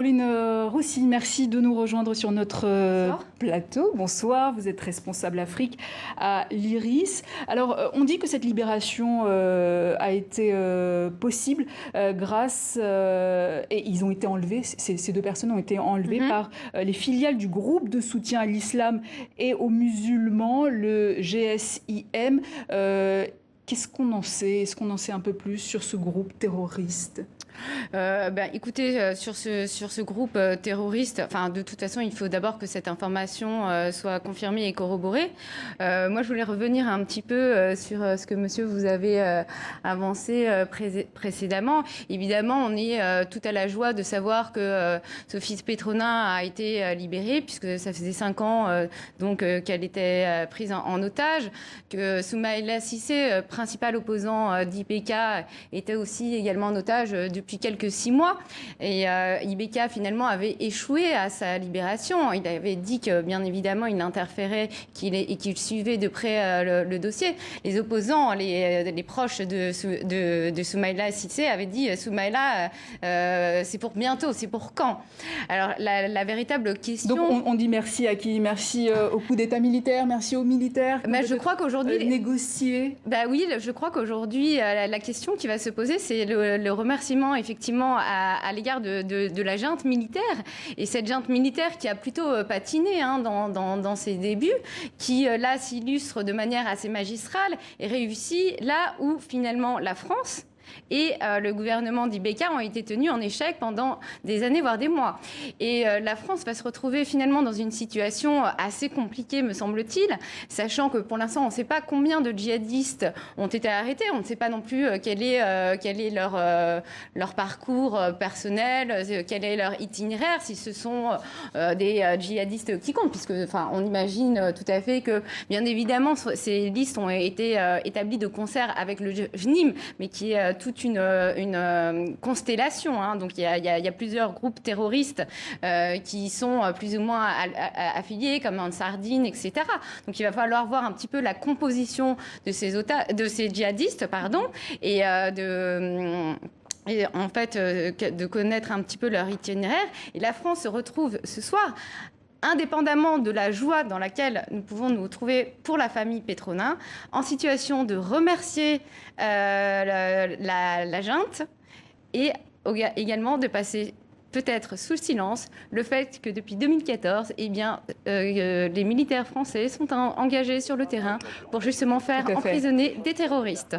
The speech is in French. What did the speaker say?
Pauline Roussy, merci de nous rejoindre sur notre plateau. Bonsoir, vous êtes responsable Afrique à l'IRIS. Alors, on dit que cette libération a été possible grâce, et ils ont été enlevés, ces deux personnes ont été enlevées par les filiales du groupe de soutien à l'islam et aux musulmans, le GSIM. Qu'est-ce qu'on en sait? Est-ce qu'on en sait un peu plus sur ce groupe terroriste? Écoutez, sur ce groupe terroriste, enfin, de toute façon, il faut d'abord que cette information soit confirmée et corroborée. Moi, je voulais revenir un petit peu sur ce que monsieur vous avez avancé précédemment. Évidemment, on est tout à la joie de savoir que Sophie Petronin a été libérée, puisque ça faisait 5 ans qu'elle était prise en otage, que Soumaïla Cissé, principal opposant d'IPK, était aussi également en otage depuis quelques 6 mois. Et IBK finalement avait échoué à sa libération. Il avait dit que bien évidemment il interférait et qu'il suivait de près le dossier. Les opposants, les proches de Soumaïla Cissé avaient dit Soumaïla, c'est pour bientôt, c'est pour quand? Alors la véritable question... Donc on dit merci à qui? Merci au coup d'État militaire, merci aux militaires je crois qu'aujourd'hui... négocier. Oui, je crois qu'aujourd'hui la question qui va se poser, c'est le remerciement effectivement à l'égard de la junte militaire, et cette junte militaire qui a plutôt patiné dans ses débuts, qui là s'illustre de manière assez magistrale et réussit là où finalement la France et le gouvernement d'IBK ont été tenus en échec pendant des années, voire des mois. Et la France va se retrouver finalement dans une situation assez compliquée, me semble-t-il, sachant que pour l'instant, on ne sait pas combien de djihadistes ont été arrêtés, on ne sait pas non plus quel est leur parcours personnel, quel est leur itinéraire, si ce sont des djihadistes qui comptent, puisque on imagine tout à fait que, bien évidemment, ces listes ont été établies de concert avec le JNIM, mais qui est toute une constellation. Donc il y a plusieurs groupes terroristes qui sont plus ou moins affiliés, comme Ansar Dine, etc. Donc il va falloir voir un petit peu la composition de ces djihadistes, et en fait, de connaître un petit peu leur itinéraire. Et la France se retrouve ce soir, indépendamment de la joie dans laquelle nous pouvons nous trouver pour la famille Petronin, en situation de remercier la junte, et également de passer peut-être sous silence le fait que depuis 2014, les militaires français sont engagés sur le terrain pour justement faire emprisonner des terroristes.